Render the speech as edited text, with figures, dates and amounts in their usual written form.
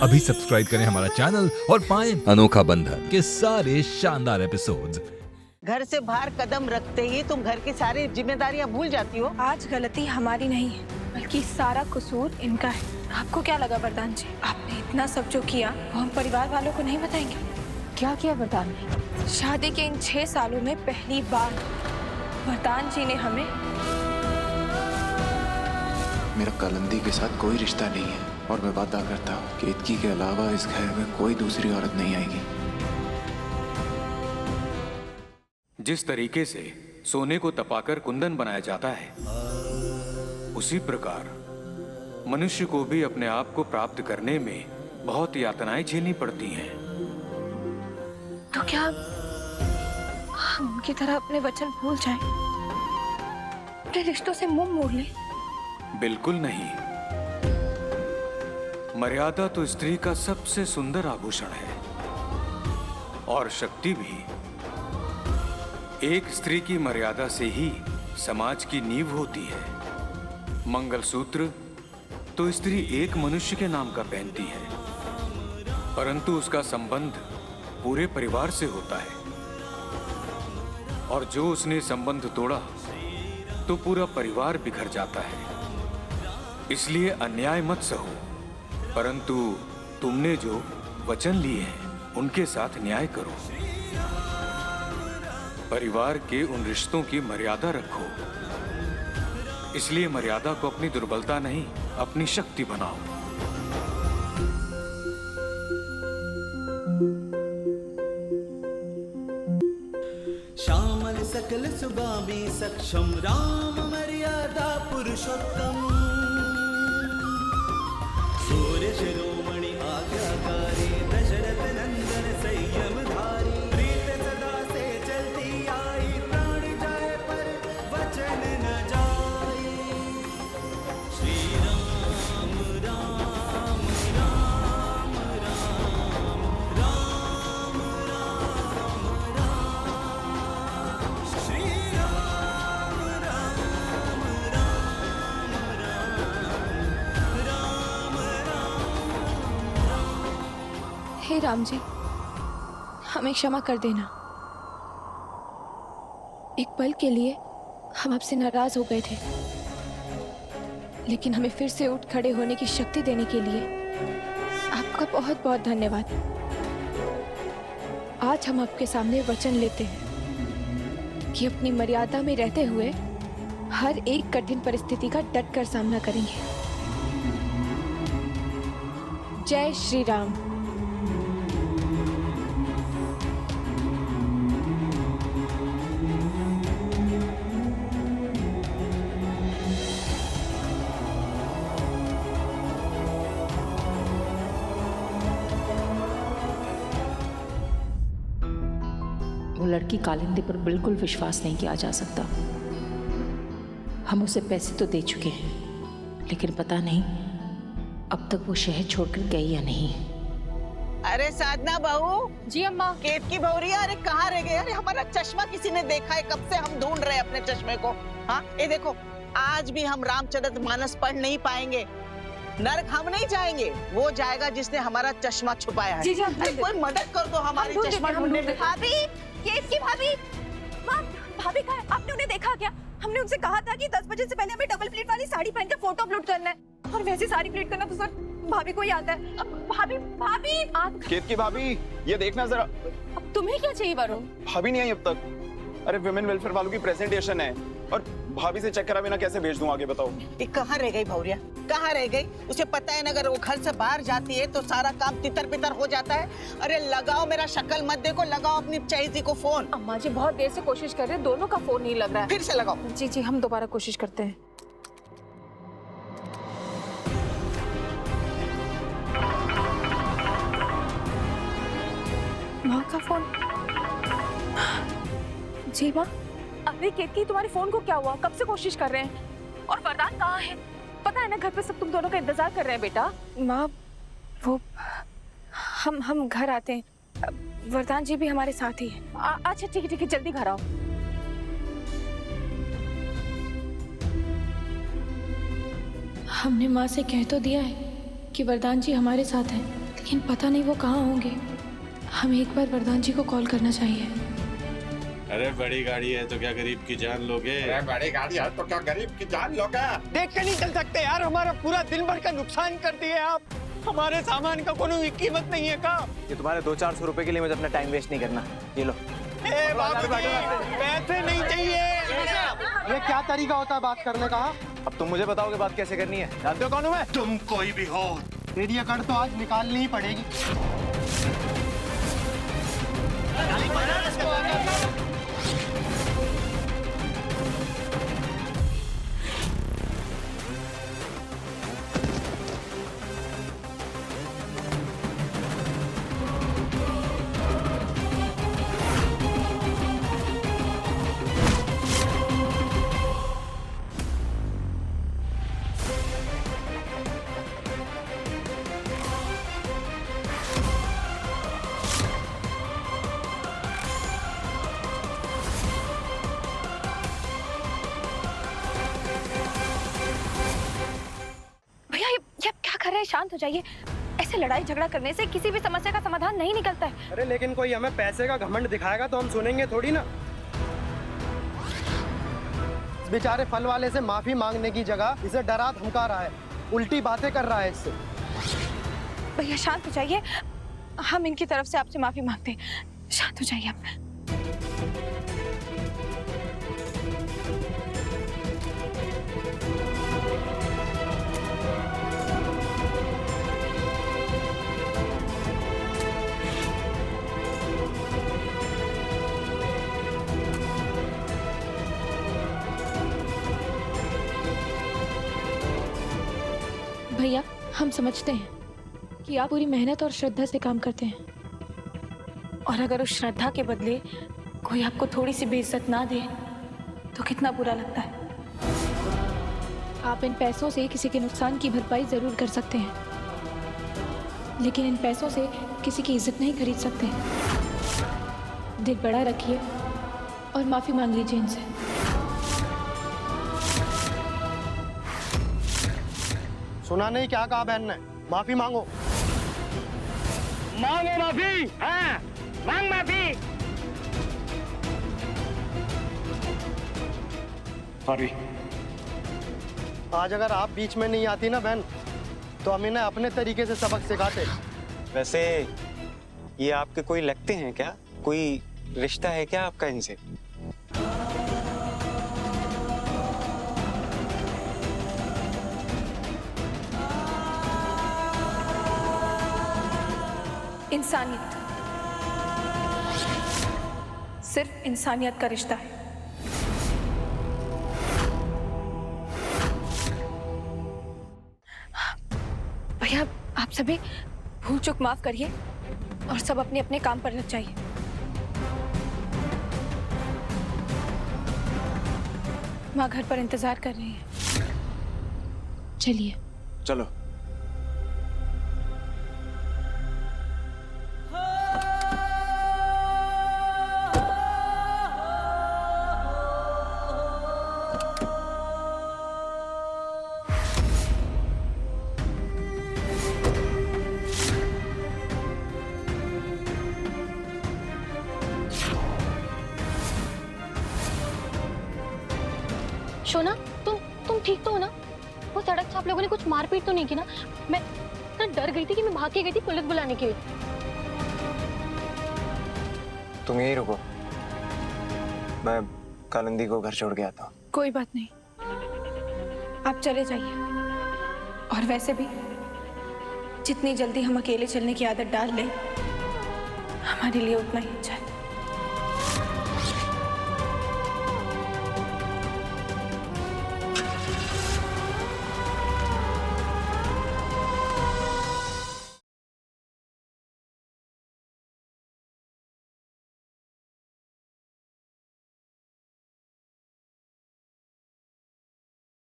अभी सब्सक्राइब करें हमारा चैनल और पाएं अनोखा बंधन के सारे शानदार एपिसोड्स। घर से बाहर कदम रखते ही तुम घर की सारी जिम्मेदारियां भूल जाती हो। आज गलती हमारी नहीं है, बल्कि सारा कसूर इनका है। आपको क्या लगा वरदान जी, आपने इतना सब जो किया वो हम परिवार वालों को नहीं बताएंगे? क्या किया वरदान ने? शादी के इन 6 सालों में पहली बार वरदान जी ने हमें। मेरा कलंदी के साथ कोई रिश्ता नहीं है और मैं वादा करता हूँ कि इतकी के अलावा इस घर में कोई दूसरी औरत नहीं आएगी। जिस तरीके से सोने को तपाकर कुंदन बनाया जाता है, उसी प्रकार मनुष्य को भी अपने आप को प्राप्त करने में बहुत यातनाएं झेलनी पड़ती हैं। तो क्या हम उनकी तरह अपने वचन भूल जाएं? अपने रिश्तों से मुंह मोड़ लें? बिल्कुल नहीं। मर्यादा तो स्त्री का सबसे सुंदर आभूषण है और शक्ति भी। एक स्त्री की मर्यादा से ही समाज की नींव होती है। मंगलसूत्र तो स्त्री एक मनुष्य के नाम का पहनती है, परंतु उसका संबंध पूरे परिवार से होता है और जो उसने संबंध तोड़ा तो पूरा परिवार बिखर जाता है। इसलिए अन्याय मत सहो, परंतु तुमने जो वचन लिए हैं उनके साथ न्याय करो। परिवार के उन रिश्तों की मर्यादा रखो। इसलिए मर्यादा को अपनी दुर्बलता नहीं, अपनी शक्ति बनाओ। श्यामल सकल सुगामी सक्षम राम मर्यादा पुरुषोत्तम सूर्य शिरोमणि आज्ञाकारी दशरथ नंदन संयम धारी प्रीत सदा से चलती आई प्राण जाए पर वचन न जाए। श्री राम राम राम राम राम राम राम श्री राम राम राम राम राम। हे राम जी, हमें क्षमा कर देना। एक पल के लिए हम आपसे नाराज हो गए थे, लेकिन हमें फिर से उठ खड़े होने की शक्ति देने के लिए आपका बहुत बहुत धन्यवाद। आज हम आपके सामने वचन लेते हैं कि अपनी मर्यादा में रहते हुए हर एक कठिन परिस्थिति का डट कर सामना करेंगे। जय श्री राम। वो लड़की कालिंदी पर बिल्कुल विश्वास नहीं किया जा सकता। हम उसे पैसे तो दे चुके हैं, लेकिन पता नहीं अब तक वो शहर छोड़कर गई या नहीं। अरे साधना बहू। जी अम्मा। केत की बहुरिया, अरे कहाँ रह गए? अरे हमारा चश्मा किसी ने देखा है? कब से हम ढूंढ रहे हैं अपने चश्मे को। हाँ, ये देखो, आज भी हम रामचरितमानस पढ़ नहीं पाएंगे। नरक हम नहीं जाएंगे, वो जाएगा जिसने हमारा चश्मा छुपाया है। जी, अरे कोई मदद कर दो हमारी चश्मा ढूंढने में। भाभी, केत की भाभी। माँ, भाभी कहाँ है? आपने उन्हें देखा क्या? हमने उनसे कहा था कि 10 बजे से पहले हमें डबल प्लेट वाली साड़ी पहनकर फोटो अपलोड करना है, और वैसे साड़ी प्लेट करना तो सर भाभी को ही आता है। भाभी, भाभी आप। केत की भाभी, ये देखना जरा। अब तुम्हें क्या चाहिए वरुण? भाभी नहीं आई अब तक। अरे विमेन वेलफेयर वालों की प्रेजेंटेशन है और भाभी से चेक करा बिना कैसे भेज दूं आगे, बताओ। ये कहाँ रह गई बहुरिया? कहाँ रह गई? उसे पता है ना, अगर वो घर से बाहर जाती है तो सारा काम तितर बितर हो जाता है। अरे लगाओ, मेरा शक्ल मत देखो, लगाओ अपनी चहेती को फोन। अम्मा जी बहुत देर से कोशिश कर रहे हैं, दोनों का फोन नहीं लग रहा है। फिर से लगाओ। जी जी, हम दोबारा कोशिश करते हैं। माँ का फोन। जी माँ। अरे केतकी, तुम्हारे फोन को क्या हुआ? कब से कोशिश कर रहे हैं। और वरदान कहाँ है? पता है ना, घर पे सब तुम दोनों का इंतजार कर रहे हैं बेटा। माँ, वो हम घर आते हैं। वरदान जी भी हमारे साथ ही है। अच्छा ठीक है ठीक है, जल्दी घर आओ। हमने माँ से कह तो दिया है कि वरदान जी हमारे साथ हैं, लेकिन पता नहीं वो कहाँ होंगे। हमें एक बार वरदान जी को कॉल करना चाहिए। अरे बड़ी गाड़ी है तो क्या गरीब की जान लोगे? अरे बड़ी गाड़ी है तो क्या गरीब की जान लोगे? देख के नहीं चल सकते यार, हमारा पूरा दिन भर का नुकसान कर दिए आप। हमारे सामान का कोई कीमत नहीं है का? ये तुम्हारे 200-400 रुपए के लिए मुझे अपना टाइम वेस्ट नहीं करना। ये लो। पैसे नहीं चाहिए। ये क्या तरीका होता है बात करने का? अब तुम मुझे बताओगे बात कैसे करनी है? जानते हो कौन हूँ मैं? तुम कोई भी हो, तेरी अकड़ तो आज निकालनी ही पड़ेगी। शांत हो जाइए। ऐसे लड़ाई झगड़ा करने से किसी भी समस्या का समाधान नहीं निकलता है। अरे लेकिन कोई हमें पैसे का घमंड दिखाएगा तो हम सुनेंगे थोड़ी ना। इस बेचारे फल वाले से माफी मांगने की जगह इसे डरा धमका रहा है, उल्टी बातें कर रहा है इससे। भैया शांत हो जाइए, हम इनकी तरफ से आपसे माफी मांगते हैं। शांत हो जाइए आप। भैया हम समझते हैं कि आप पूरी मेहनत और श्रद्धा से काम करते हैं, और अगर उस श्रद्धा के बदले कोई आपको थोड़ी सी बेइज्जत ना दे तो कितना बुरा लगता है। आप इन पैसों से किसी के नुकसान की भरपाई जरूर कर सकते हैं, लेकिन इन पैसों से किसी की इज्जत नहीं खरीद सकते। दिल बड़ा रखिए और माफी मांग लीजिए इनसे। सुना नहीं क्या कहा बहन ने? माफी मांगो। मांगो माफी। हाँ, मांग माफी। सॉरी। आज अगर आप बीच में नहीं आती ना बहन, तो हम इन्हें अपने तरीके से सबक सिखाते। वैसे ये आपके कोई लगते हैं क्या? कोई रिश्ता है क्या आपका इनसे? इंसानियत, सिर्फ इंसानियत का रिश्ता है। भैया आप सभी भूल चूक माफ करिए और सब अपने अपने काम पर लग जाइए। माँ घर पर इंतजार कर रही है। चलिए चलो। शोना, तुम ठीक तो हो ना? वो सड़क से आप लोगों ने कुछ मारपीट तो नहीं की ना? मैं इतना डर गई थी कि मैं भाग के गई थी पुलिस बुलाने के लिए। तुम यही रुको, मैं कालिंदी को घर छोड़ के आता हूँ। कोई बात नहीं, आप चले जाइए। और वैसे भी जितनी जल्दी हम अकेले चलने की आदत डाल लें हमारे लिए उतना ही अच्छा है।